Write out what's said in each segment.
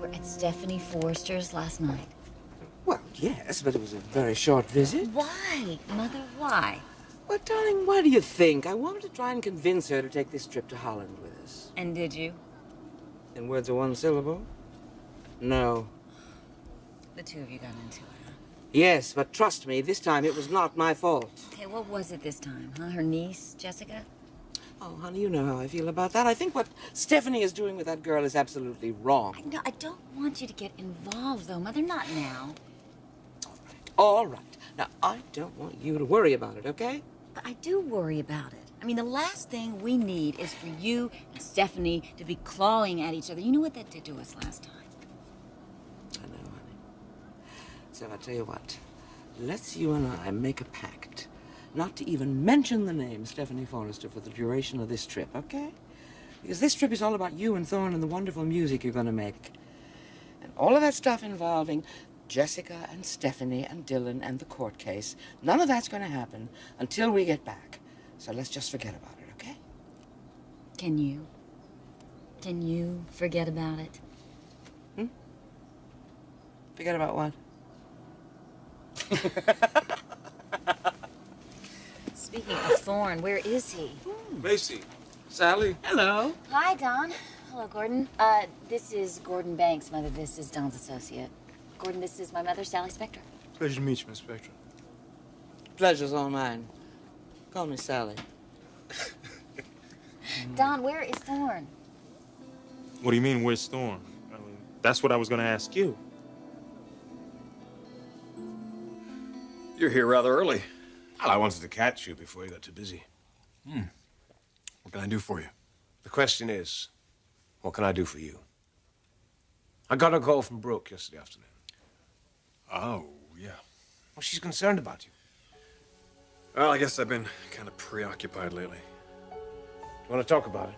were at Stephanie Forrester's last night? Well, yes, but it was a very short visit. Why, Mother, why? Well, darling, why do you think? I wanted to try and convince her to take this trip to Holland with us. And did you? In words of one syllable? No. The two of you got into it, huh? Yes, but trust me, this time it was not my fault. Okay, what was it this time, huh? Her niece, Jessica? Oh, honey, you know how I feel about that. I think what Stephanie is doing with that girl is absolutely wrong. I don't want you to get involved, though, Mother. Not now. All right. Now, I don't want you to worry about it, okay? But I do worry about it. I mean, the last thing we need is for you and Stephanie to be clawing at each other. You know what that did to us last time? I know, honey. So I tell you what. Let's you and I make a pact not to even mention the name Stephanie Forrester for the duration of this trip, okay? Because this trip is all about you and Thorne and the wonderful music you're going to make. And all of that stuff involving Jessica and Stephanie and Dylan and the court case, none of that's going to happen until we get back. So let's just forget about it, okay? Can you? Can you forget about it? Forget about what? Speaking of Thorne, where is he? Macy, Sally. Hello. Hi, Don. Hello, Gordon. This is Gordon Banks, Mother. This is Don's associate. Gordon, this is my mother, Sally Spector. Pleasure to meet you, Miss Spector. Pleasure's all mine. Call me Sally. Don, where is Thorne? What do you mean, where's Thorne? I mean, that's what I was going to ask you. You're here rather early. Well, I wanted to catch you before you got too busy. What can I do for you? The question is, what can I do for you? I got a call from Brooke yesterday afternoon. Oh, yeah. Well, she's concerned about you. Well, I guess I've been kind of preoccupied lately. You want to talk about it?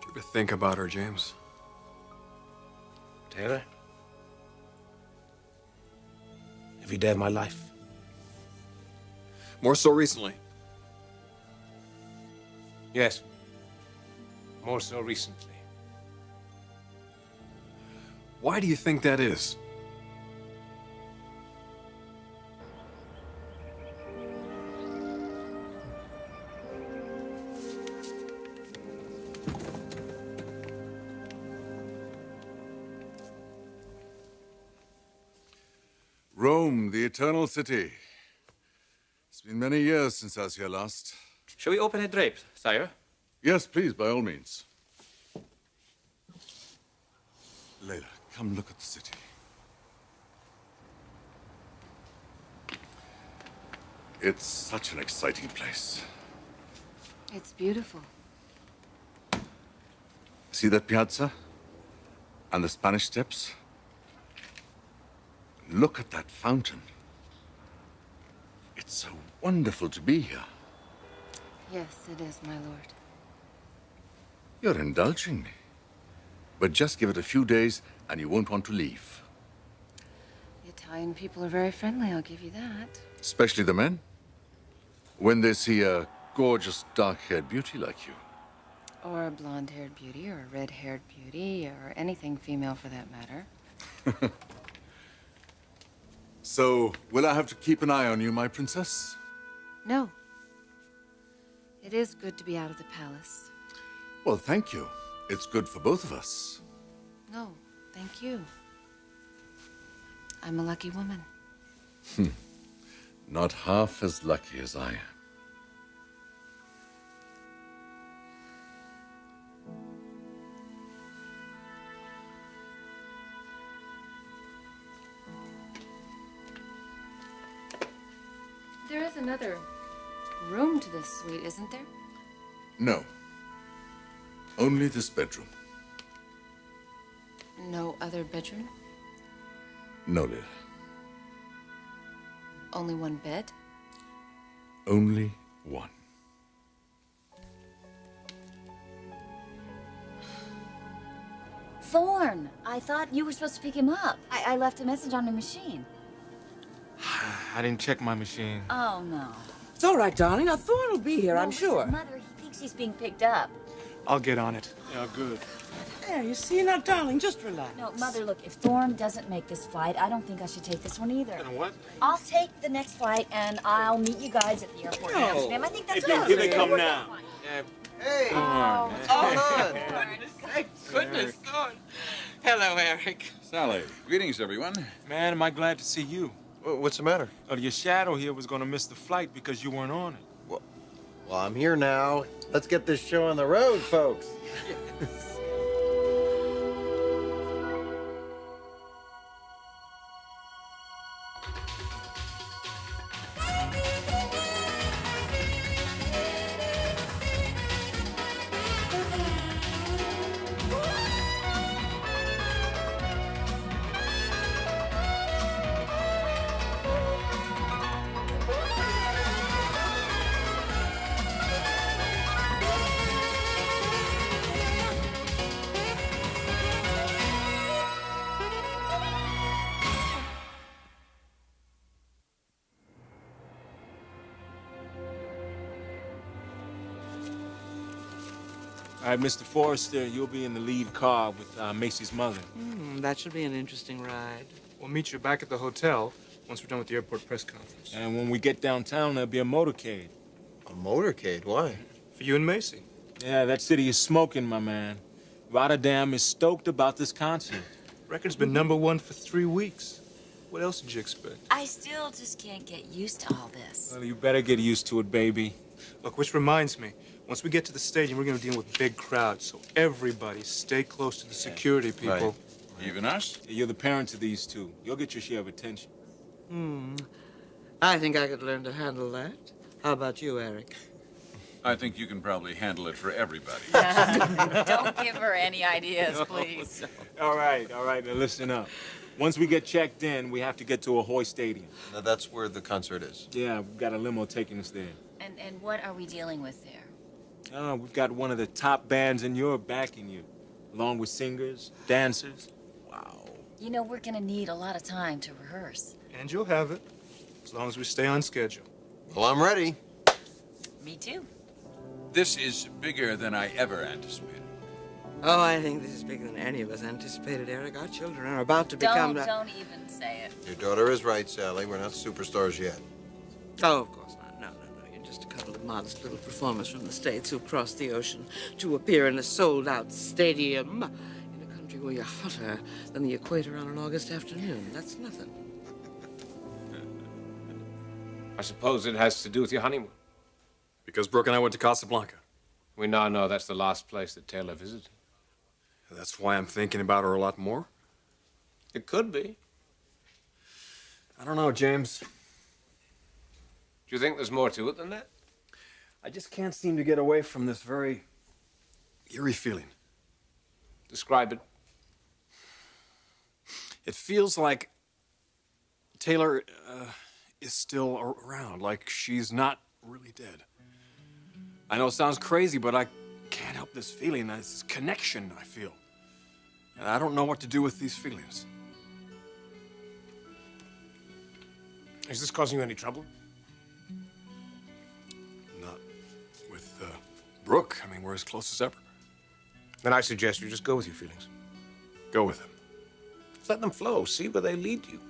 Do you ever think about her, James? Taylor? Every day of my life. More so recently. Yes. More so recently. Why do you think that is? Rome, the eternal city. It's been many years since I was here last. Shall we open a drape, sire? Yes, please, by all means. Layla, come look at the city. It's such an exciting place. It's beautiful. See that piazza? And the Spanish Steps? Look at that fountain. It's so wonderful to be here. Yes, it is, my lord. You're indulging me. But just give it a few days and you won't want to leave. The Italian people are very friendly, I'll give you that. Especially the men. When they see a gorgeous, dark-haired beauty like you. Or a blonde-haired beauty, or a red-haired beauty, or anything female for that matter. So, will I have to keep an eye on you, my princess? No. It is good to be out of the palace. Well, thank you. It's good for both of us. No, thank you. I'm a lucky woman. Not half as lucky as I am. There is another room to this suite, isn't there? No. Only this bedroom. No other bedroom? No, Lil. Only one bed? Only one. Thorne! I thought you were supposed to pick him up. I left a message on your machine. I didn't check my machine. Oh, no. It's all right, darling. Now, Thorne will be here, I'm sure. Mother, thinks he's being picked up. I'll get on it. Yeah, good. There, you see now, darling, just relax. No, Mother, look, if Thorne doesn't make this flight, I don't think I should take this one either. And what? I'll take the next flight, and I'll meet you guys at the airport in Amsterdam. I think that's Hey, what here they come now. Hey! Goodness, Thorne. Hello, Eric. Sally, greetings, everyone. Man, am I glad to see you. What's the matter? Your shadow here was going to miss the flight because you weren't on it. Well, I'm here now. Let's get this show on the road, folks. All right, Mr. Forrester, you'll be in the lead car with Macy's mother. That should be an interesting ride. We'll meet you back at the hotel once we're done with the airport press conference. And when we get downtown, there'll be a motorcade. A motorcade? Why? For you and Macy. Yeah, that city is smoking, my man. Rotterdam is stoked about this concert. Record's been #1 for 3 weeks. What else did you expect? I still just can't get used to all this. Well, you better get used to it, baby. Look, which reminds me, once we get to the stadium, we're going to deal with big crowds, so everybody stay close to the security people. Right. Even us? You're the parent to these two. You'll get your share of attention. I think I could learn to handle that. How about you, Eric? I think you can probably handle it for everybody. Don't give her any ideas, please. All right, now listen up. Once we get checked in, we have to get to Ahoy Stadium. Now, that's where the concert is. Yeah, we've got a limo taking us there. And what are we dealing with there? We've got one of the top bands in Europe backing you, along with singers, dancers. Wow. You know, we're gonna need a lot of time to rehearse. And you'll have it, as long as we stay on schedule. Well, I'm ready. Me too. This is bigger than I ever anticipated. Oh, I think this is bigger than any of us anticipated, Eric. Our children are about to become... Don't even say it. Your daughter is right, Sally. We're not superstars yet. Oh, of course not. No. You're just a couple of modest little performers from the States who've crossed the ocean to appear in a sold-out stadium in a country where you're hotter than the equator on an August afternoon. That's nothing. I suppose it has to do with your honeymoon. Because Brooke and I went to Casablanca. We now know that's the last place that Taylor visited. That's why I'm thinking about her a lot more. It could be. I don't know, James. Do you think there's more to it than that? I just can't seem to get away from this very eerie feeling. Describe it. It feels like Taylor is still around, like she's not really dead. I know it sounds crazy, but I can't help this feeling. This connection I feel. And I don't know what to do with these feelings. Is this causing you any trouble? Not with Brooke. I mean, we're as close as ever. Then I suggest you just go with your feelings. Go with him. Just let them flow. See where they lead you.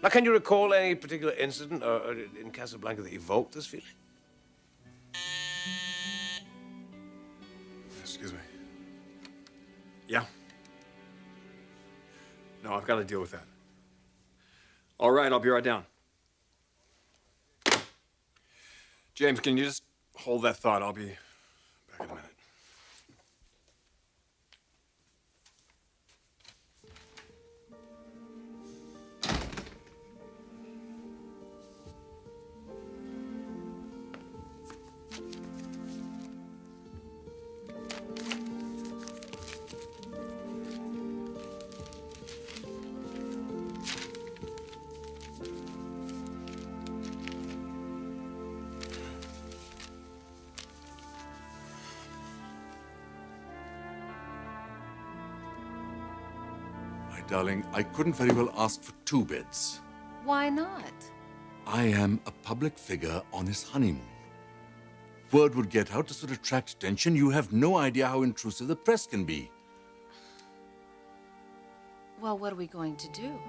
Now, can you recall any particular incident or in Casablanca that evoked this feeling? Excuse me. Yeah. No, I've got to deal with that. All right, I'll be right down. James, can you just hold that thought? I'll be back in a minute. Darling, I couldn't very well ask for 2 beds. Why not? I am a public figure on his honeymoon. word would get out, this would attract attention. You have no idea how intrusive the press can be. Well, what are we going to do?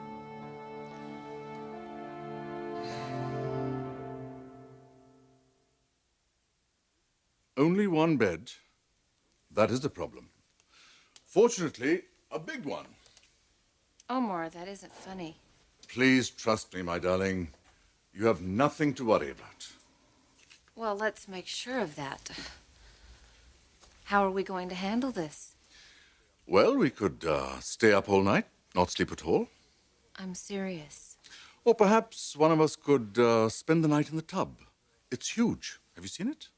Only one bed. That is the problem. Fortunately, a big one. Omar, that isn't funny. Please trust me, my darling. You have nothing to worry about. Well, let's make sure of that. How are we going to handle this? Well, we could stay up all night, not sleep at all. I'm serious. Or perhaps one of us could spend the night in the tub. It's huge. Have you seen it?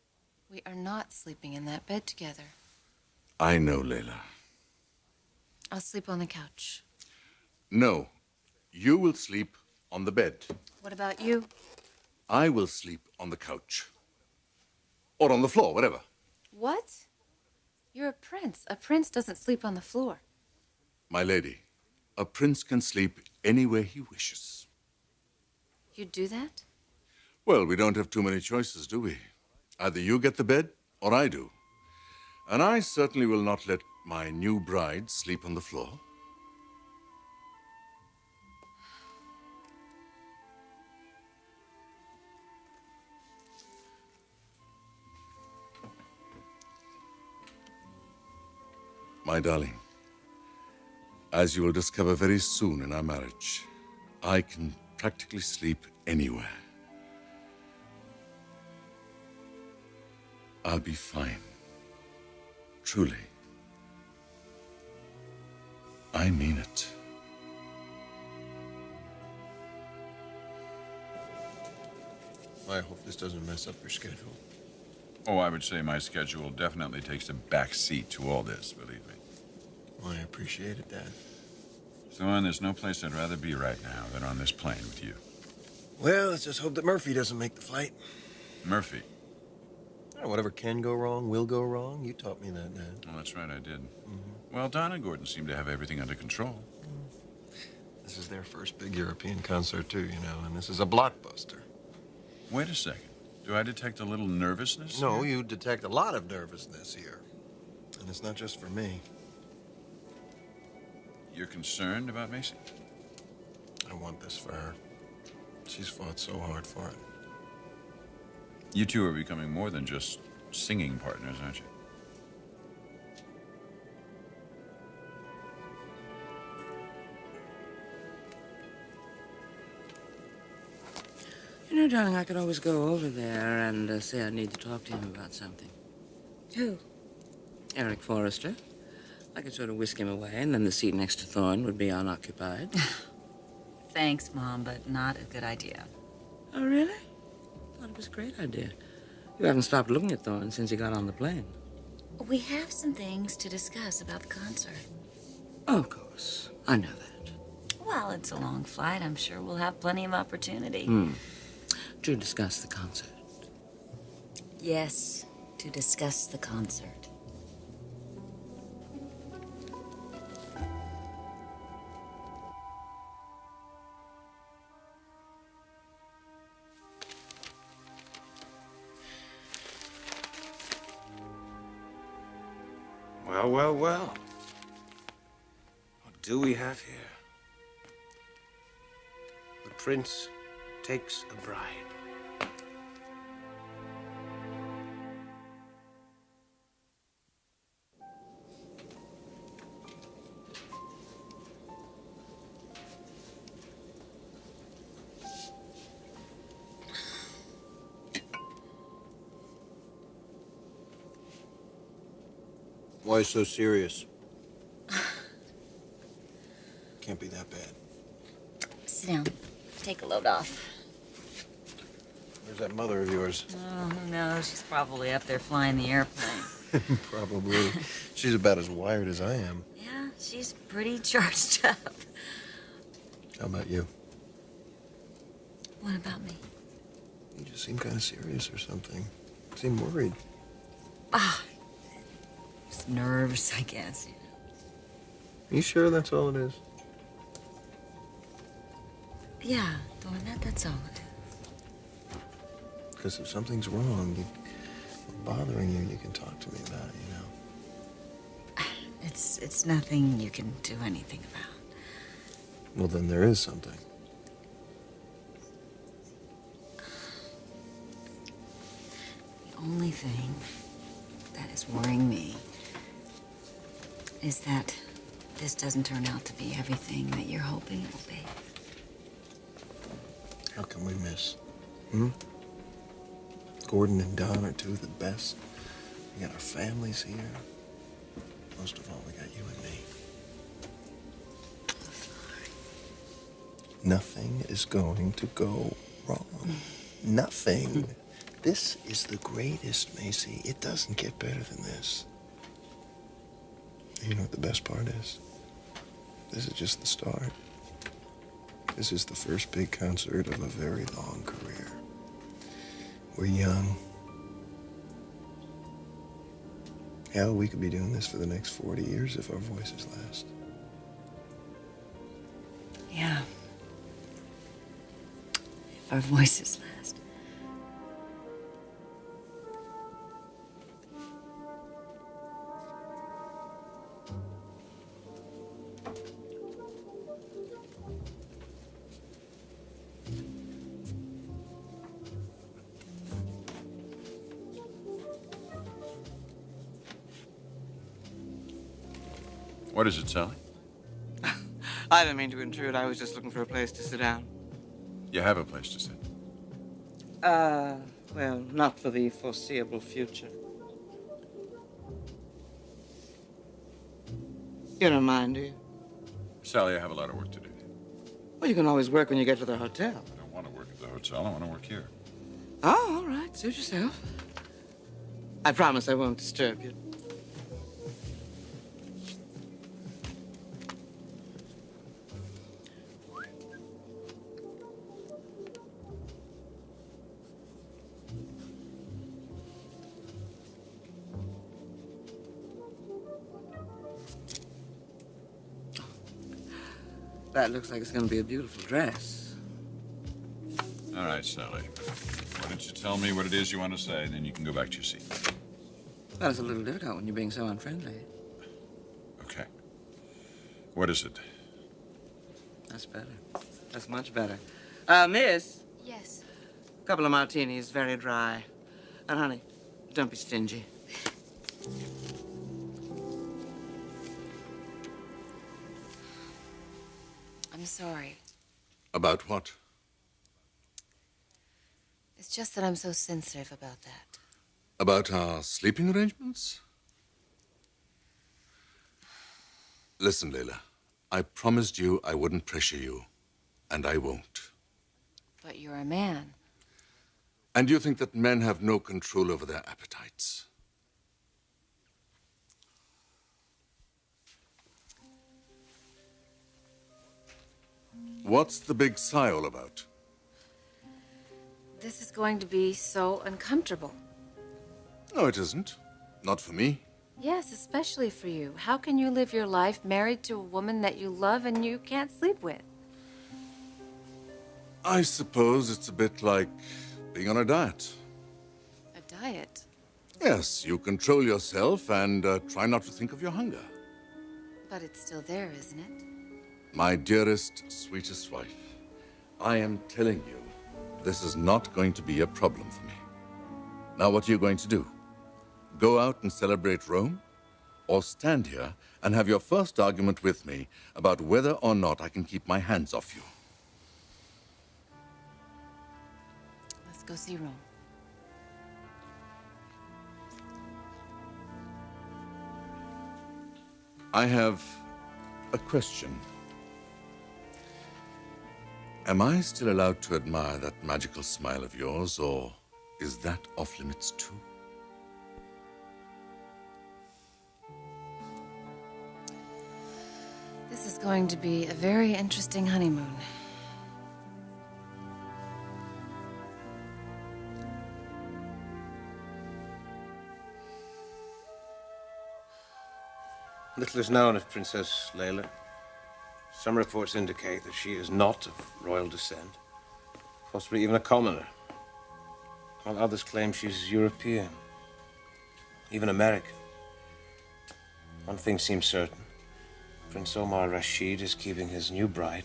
We are not sleeping in that bed together. I know, Layla. I'll sleep on the couch. No. You will sleep on the bed. What about you? I will sleep on the couch. Or on the floor, whatever. What? You're a prince. A prince doesn't sleep on the floor. My lady, a prince can sleep anywhere he wishes. You'd do that? Well, we don't have too many choices, do we? Either you get the bed, or I do. And I certainly will not let my new bride sleep on the floor. My darling, as you will discover very soon in our marriage, I can practically sleep anywhere. I'll be fine. Truly. I mean it. I hope this doesn't mess up your schedule. Oh, I would say my schedule definitely takes a back seat to all this, believe me. Well, I appreciate it, Dad. Thorne, there's no place I'd rather be right now than on this plane with you. Well, let's just hope that Murphy doesn't make the flight. Murphy. Whatever can go wrong will go wrong. You taught me that, Dad. Oh, that's right, I did. Well, Don and Gordon seem to have everything under control. This is their first big European concert, too, you know, and this is a blockbuster. Wait a second. Do I detect a little nervousness? No, here? you detect a lot of nervousness here. And it's not just for me. You're concerned about Macy? I want this for her. She's fought so hard for it. You two are becoming more than just singing partners, aren't you? You know, darling, I could always go over there and say I need to talk to him about something. Who? Eric Forrester. I could sort of whisk him away, and then the seat next to Thorne would be unoccupied. Thanks, Mom, but not a good idea. Oh, really? I thought it was a great idea. You haven't stopped looking at Thorne since he got on the plane. We have some things to discuss about the concert. Oh, of course. I know that. Well, it's a long flight. I'm sure we'll have plenty of opportunity. To discuss the concert. Yes, to discuss the concert. Well, well, well. What do we have here? The prince takes a bride. Why so serious? Can't be that bad. Sit down. Take a load off. Where's that mother of yours? Oh, who knows? She's probably up there flying the airplane. Probably. She's about as wired as I am. Yeah, she's pretty charged up. How about you? What about me? You just seem kind of serious or something. You seem worried. Just nerves, I guess. You sure that's all it is? Yeah, Thorne, that's all it is. Because if something's wrong, bothering you, you can talk to me about it, you know? It's nothing you can do anything about. Well, then there is something. The only thing that is worrying me is that this doesn't turn out to be everything that you're hoping it will be. How can we miss? Gordon and Don are two of the best. We got our families here. Most of all, we got you and me. Nothing is going to go wrong. Nothing. This is the greatest, Macy. It doesn't get better than this. You know what the best part is? This is just the start. This is the first big concert of a very long career. We're young. Hell, we could be doing this for the next 40 years if our voices last. Yeah. If our voices last. What is it, Sally? I didn't mean to intrude. I was just looking for a place to sit down. You have a place to sit. Well, not for the foreseeable future. You don't mind, do you? Sally, I have a lot of work to do. Well, you can always work when you get to the hotel. I don't want to work at the hotel. I want to work here. Oh, all right. Suit yourself. I promise I won't disturb you. That looks like it's going to be a beautiful dress. All right, Sally. Why don't you tell me what it is you want to say, and then you can go back to your seat. Well, it's a little difficult when you're being so unfriendly. Okay. What is it? That's better. That's much better. Miss? Yes. A couple of martinis, very dry. And, honey, don't be stingy. I'm sorry. About what? It's just that I'm so sensitive about that. About our sleeping arrangements? Listen, Layla. I promised you I wouldn't pressure you, and I won't. But you're a man. And you think that men have no control over their appetites? What's the big sigh all about? This is going to be so uncomfortable. No, it isn't. Not for me. Yes, especially for you. How can you live your life married to a woman that you love and you can't sleep with? I suppose it's a bit like being on a diet. A diet? Yes, you control yourself and try not to think of your hunger. But it's still there, isn't it? My dearest, sweetest wife, I am telling you, this is not going to be a problem for me. Now, what are you going to do? Go out and celebrate Rome? Or stand here and have your first argument with me about whether or not I can keep my hands off you? Let's go see Rome. I have a question. Am I still allowed to admire that magical smile of yours, or is that off limits too? This is going to be a very interesting honeymoon. Little is known of Princess Layla. Some reports indicate that she is not of royal descent, possibly even a commoner, while others claim she's European. even American. One thing seems certain. Prince Omar Rashid is keeping his new bride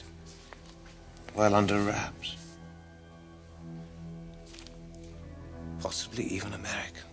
well under wraps. Possibly even American.